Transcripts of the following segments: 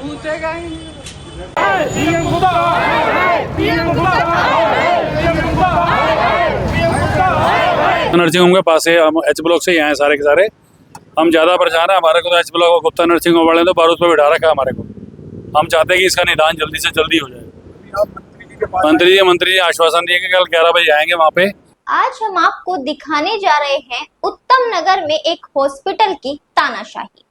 Nursing home के पास है, हम एच ब्लॉक से ही आए सारे के सारे। हम ज़्यादा परेशान है, हमारे को तो एच ब्लॉक और गुप्ता नर्सिंग होम वाले तो बारूद पे बिठा रखा है हमारे को। हम चाहते हैं कि इसका निदान जल्दी से जल्दी हो जाए। मंत्री जी आश्वासन दिए कि कल 11 बजे आएंगे वहाँ पे। आज हम आपको दिखाने जा रहे हैं उत्तम नगर में एक हॉस्पिटल की तानाशाही।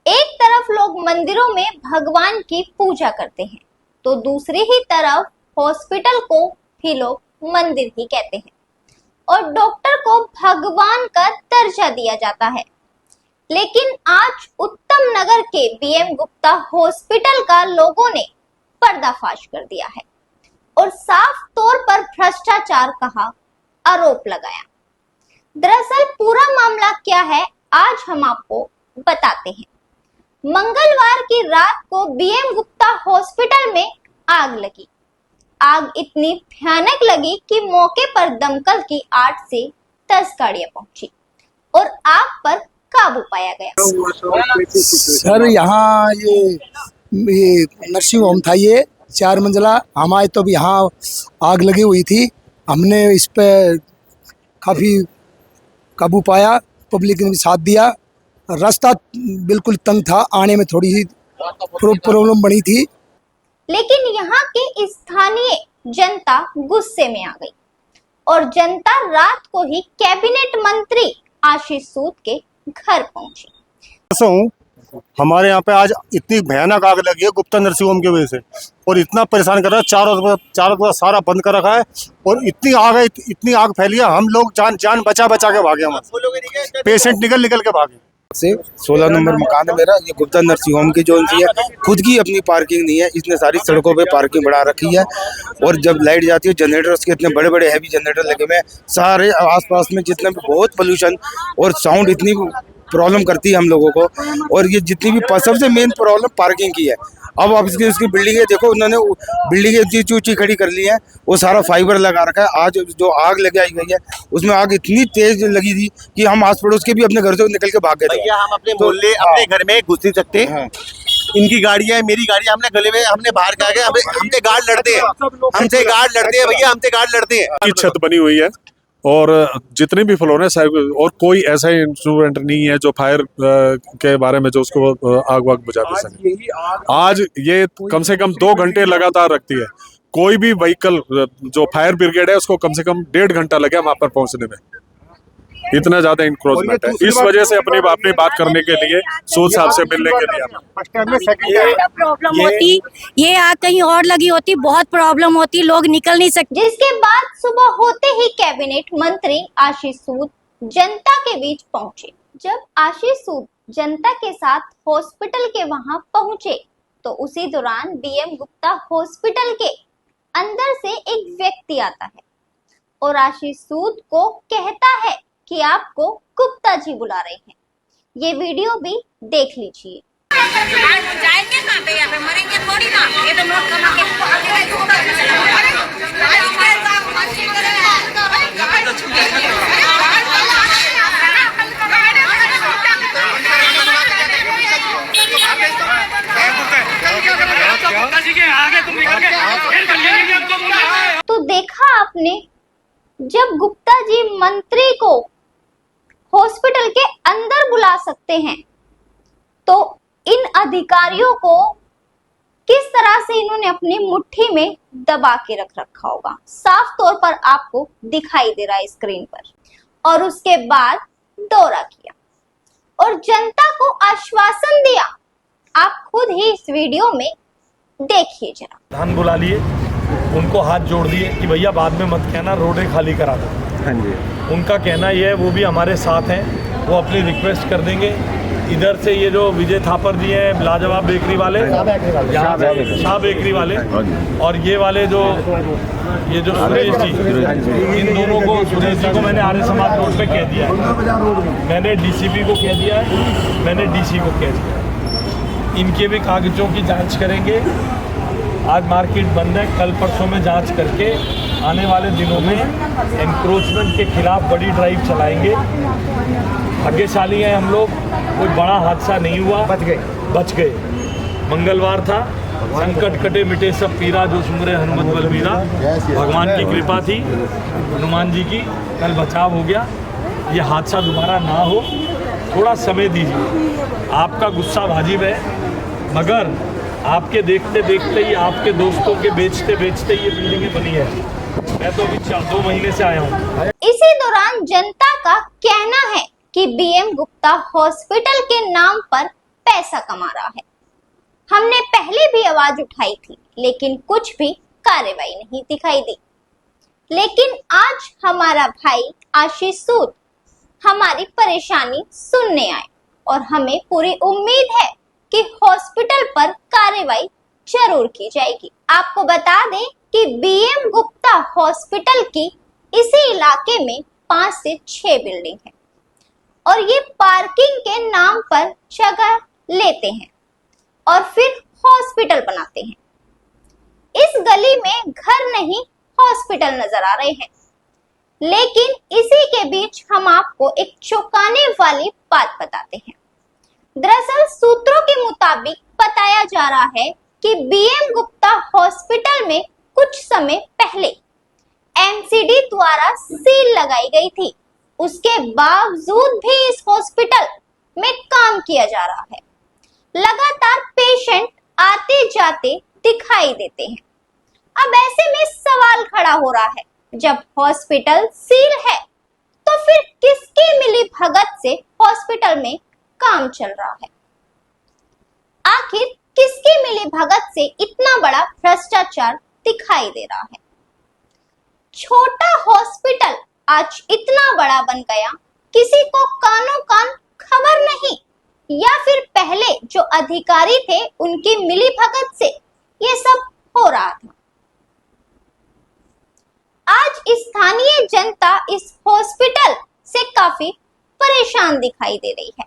एक तरफ लोग मंदिरों में भगवान की पूजा करते हैं, तो दूसरी ही तरफ हॉस्पिटल को भी लोग मंदिर ही कहते हैं और डॉक्टर को भगवान का दर्जा दिया जाता है। लेकिन आज उत्तम नगर के बीएम गुप्ता हॉस्पिटल का लोगों ने पर्दाफाश कर दिया है और साफ तौर पर भ्रष्टाचार का आरोप लगाया। दरअसल पूरा मामला क्या है, आज हम आपको बताते हैं। मंगलवार की रात को बीएम गुप्ता हॉस्पिटल में आग लगी। आग इतनी भयानक लगी कि मौके पर दमकल की 8 से 10 गाड़ियां पहुंची और आग पर काबू पाया गया। सर यहाँ ये नर्सिंग होम था, ये 4 मंजिला। हम आए तो यहाँ आग लगी हुई थी। हमने इस पे काफ़ी काबू पाया, पब्लिक ने भी साथ दिया। रास्ता बिल्कुल तंग था, आने में थोड़ी सी प्रॉब्लम बनी थी। लेकिन यहाँ के स्थानीय जनता गुस्से में आ गई और जनता रात को ही कैबिनेट मंत्री आशीष सूद के घर पहुंची। हमारे यहाँ पे आज इतनी भयानक आग लगी है गुप्ता नर्सिंग होम की वजह से, और इतना परेशान कर रहा है। चारों तरफ सारा बंद कर रखा है और इतनी आग है, इतनी आग फैली है। हम लोग जान बचा के भागे, हम पेशेंट निकल के भागे। से 16 नंबर मकान है मेरा। ये गुप्ता नर्सिंग होम की जो है, खुद की अपनी पार्किंग नहीं है, इसने सारी सड़कों पे पार्किंग बढ़ा रखी है। और जब लाइट जाती है, जनरेटर उसके इतने बड़े बड़े हैवी जनरेटर लगे हुए हैं। सारे आसपास में जितने भी बहुत पोल्यूशन और साउंड इतनी प्रॉब्लम करती है हम लोगों को। और ये जितनी भी सबसे मेन प्रॉब्लम पार्किंग की है। अब आप इसकी बिल्डिंगें देखो, उन्होंने बिल्डिंगें ऊंची ऊंची खड़ी कर ली है, वो सारा फाइबर लगा रखा है। आज जो आग लगाई गई है, उसमें आग इतनी तेज लगी थी कि हम आस पड़ोस के भी अपने घर से निकल के भाग गए थे। हम अपने मोहल्ले अपने घर में घुस नहीं सकते। इनकी गाड़ी है, मेरी गाड़ी, हमने गले में, हमने बाहर कहा गया, हमसे गार्ड लड़ते हैं, भैया, हमसे गार्ड लड़ते हैं। छत बनी हुई है और जितने भी फ्लोर है, और कोई ऐसा इंस्ट्रूमेंट नहीं है जो फायर के बारे में जो उसको आग वाग बुझा दे सके। आज ये कम से कम 2 घंटे लगातार रखती है। कोई भी व्हीकल जो फायर ब्रिगेड है, उसको कम से कम 1.5 घंटा लगे वहां पर पहुंचने में। इतना ज्यादा इंक्रोचमेंट है। इस वजह से अपनी बात करने के लिए सूद साहब से मिलने के लिए प्रॉब्लम होती, ये आग कहीं और लगी होती, बहुत प्रॉब्लम होती, लोग निकल नहीं सकते। जिसके बाद सुबह होते ही कैबिनेट मंत्री आशीष सूद जनता के बीच पहुंचे। जब आशीष सूद जनता के साथ हॉस्पिटल के वहां पहुंचे, तो उसी दौरान बीएम गुप्ता हॉस्पिटल के अंदर से एक व्यक्ति आता है और आशीष सूद को कहता है कि आपको गुप्ता जी बुला रहे हैं। ये वीडियो भी देख लीजिए। जाएंगे कहाँ पे, यहाँ पे मरेंगे थोड़ी ना। ये तो नोट कमा के तो देखा आपने, जब गुप्ता जी मंत्री को हॉस्पिटल के अंदर बुला सकते हैं, तो इन अधिकारियों को किस तरह से इन्होंने अपनी मुट्ठी में दबा के रख रखा होगा, साफ तौर पर आपको दिखाई दे रहा है स्क्रीन पर। और उसके बाद दौरा किया और जनता को आश्वासन दिया। आप खुद ही इस वीडियो में देखिए जरा। धान बुला लिए, उनको हाथ जोड़ दिए कि भैया बाद में मत कहना, रोडें खाली करा दो। हाँ जी, उनका कहना ये है, वो भी हमारे साथ हैं, वो अपनी रिक्वेस्ट कर देंगे। इधर से ये जो विजय थापर जी हैं, लाजवाब बेकरी वाले, शाह बेकरी वाले, और ये वाले जो सुरेश जी, इन दोनों को, सुरेश जी को मैंने आर्य समाज रोड पे कह दिया है, मैंने डीसीपी को कह दिया है, मैंने डीसी को कह दिया है। इनके भी कागजों की जांच करेंगे। आज मार्केट बंद है, कल परसों में जांच करके आने वाले दिनों में एनक्रोचमेंट के खिलाफ बड़ी ड्राइव चलाएंगे। भाग्यशाली हैं हम लोग, कोई बड़ा हादसा नहीं हुआ, बच गए। मंगलवार था। संकट कटे मिटे सब पीरा, जो सुमरे हनुमत बलबीरा। भगवान की कृपा थी, हनुमान जी की, कल बचाव हो गया। ये हादसा दोबारा ना हो, थोड़ा समय दीजिए। आपका गुस्सा वाजिब है, मगर आपके देखते देखते ही, आपके दोस्तों के बेचते बेचते ये बिल्डिंगें बनी है। मैं तो अभी 2 महीने से आया हूँ। इसी दौरान जनता का कहना है कि बीएम गुप्ता हॉस्पिटल के नाम पर पैसा कमा रहा है। हमने पहले भी आवाज उठाई थी, लेकिन कुछ भी कार्रवाई नहीं दिखाई दी। लेकिन आज हमारा भाई आशीष सूद हमारी परेशानी सुनने आए और हमें पूरी उम्मीद है कि हॉस्पिटल पर कार्रवाई जरूर की जाएगी। आपको बता दें कि बीएम गुप्ता हॉस्पिटल की इसी इलाके में 5 से 6 बिल्डिंग है और ये पार्किंग के नाम पर जगह लेते हैं और फिर हॉस्पिटल बनाते हैं। इस गली में घर नहीं, हॉस्पिटल नजर आ रहे हैं। लेकिन इसी के बीच हम आपको एक चौंकाने वाली बात बताते हैं। दरअसल सूत्रों के मुताबिक बताया जा रहा है कि बीएम गुप्ता हॉस्पिटल में कुछ समय पहले एमसीडी द्वारा सील लगाई गई थी। उसके बावजूद भी इस हॉस्पिटल में काम किया जा रहा है। लगातार पेशेंट आते जाते दिखाई देते हैं। अब ऐसे में सवाल खड़ा हो रहा है, जब हॉस्पिटल सील है तो फिर किसकी मिली भगत से हॉस्पिटल में काम चल रहा है? आखिर किसकी मिली भगत से इतना बड़ा भ्रष्टाचार दिखाई दे रहा है? छोटा हॉस्पिटल आज इतना बड़ा बन गया, किसी को कानो कान खबर नहीं, या फिर पहले जो अधिकारी थे उनकी मिली भगत से ये सब हो रहा था। आज स्थानीय जनता इस हॉस्पिटल से काफी परेशान दिखाई दे रही है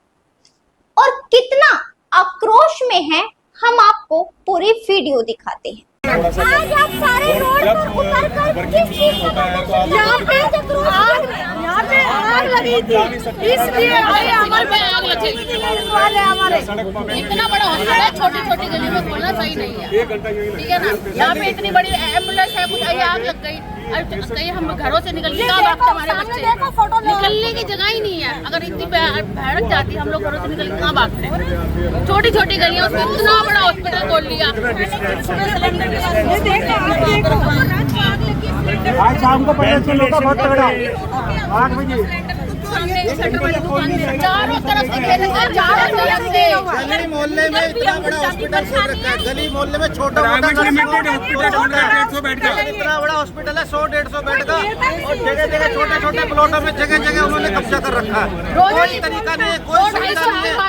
और कितना आक्रोश में है, हम आपको पूरी वीडियो दिखाते हैं। आज आप सारे रोड पर उतर कर किस चीज को यहाँ पे आग लगी थी, इसलिए हमारे आग लगी हमारे इतना बड़ा हॉस्पिटल है, छोटी छोटी गली में खोलना सही नहीं है, ठीक है ना। यहाँ पे इतनी बड़ी एम्बुलेंस है, कुछ आग लग गई, कहीं हम घरों से निकल के कहाँ भागते, हमारे बच्चे निकलने की जगह ही नहीं है। अगर इतनी भड़क जाती, हम लोग घरों से निकल के कहाँ भागते हैं। छोटी छोटी गलियां, उसमें इतना बड़ा हॉस्पिटल खोल लिया। आज शाम को पता चला था बहुत तगड़ा 8 बजे चारों तरफ से घेरे थे, चारों तरफ से। गली मोहल्ले में इतना बड़ा हॉस्पिटल खोल रखा है। गली मोहल्ले में छोटा मोटा इतना बड़ा हॉस्पिटल है, 100-150 बेड का, और जगह जगह छोटे छोटे प्लॉटों में जगह जगह उन्होंने कब्जा कर रखा है। कोई तरीका नहीं, कोई सुविधा नहीं है।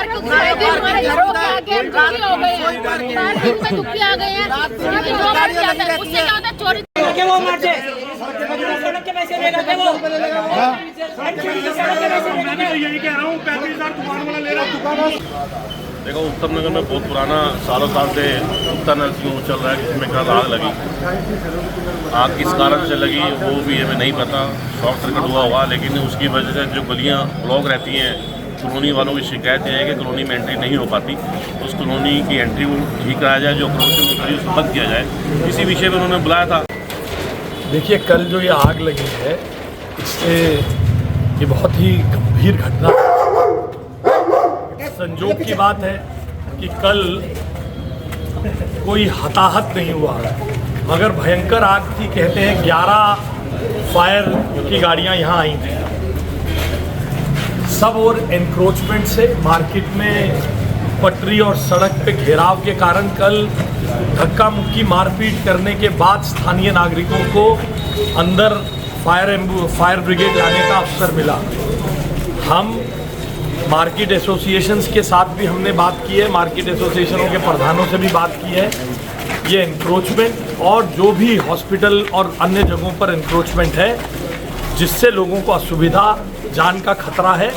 देखो, उत्तम नगर में बहुत पुराना सालों साल से गुप्ता नर्सिंग होम चल रहा है, जिसमें कल आग लगी। आग किस कारण से लगी वो भी हमें नहीं पता, शॉर्ट सर्किट हुआ होगा, लेकिन उसकी वजह से जो गलियां ब्लॉक रहती हैं, कॉलोनी वालों की शिकायत है कि कॉलोनी में एंट्री नहीं हो पाती। उस कॉलोनी की एंट्री वो ठीक कराया जाए, जो कॉलोनी उसको बंद किया जाए, इसी विषय में उन्होंने बुलाया था। देखिए, कल जो ये आग लगी है, इससे ये बहुत ही गंभीर घटना है। संजोग की बात है कि कल कोई हताहत नहीं हुआ, मगर भयंकर आग थी। कहते हैं 11 फायर की गाड़ियां यहाँ आई थी, सब और एनक्रोचमेंट से मार्केट में पटरी और सड़क पे घेराव के कारण कल धक्का मुक्की मारपीट करने के बाद स्थानीय नागरिकों को अंदर फायर ब्रिगेड लाने का अवसर मिला। हम मार्केट एसोसिएशंस के साथ भी हमने बात की है, मार्केट एसोसिएशनों के प्रधानों से भी बात की है। ये एनक्रोचमेंट और जो भी हॉस्पिटल और अन्य जगहों पर एनक्रोचमेंट है, जिससे लोगों को असुविधा, जान का खतरा है,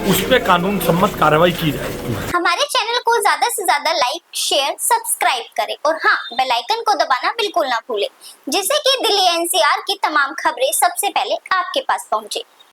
उस पर कानून सम्मत कार्रवाई की जाए। हमारे चैनल को ज्यादा से ज्यादा लाइक, शेयर, सब्सक्राइब करें और हाँ, बेल आइकन को दबाना बिल्कुल ना भूलें, जिससे कि दिल्ली एनसीआर की तमाम खबरें सबसे पहले आपके पास पहुंचे।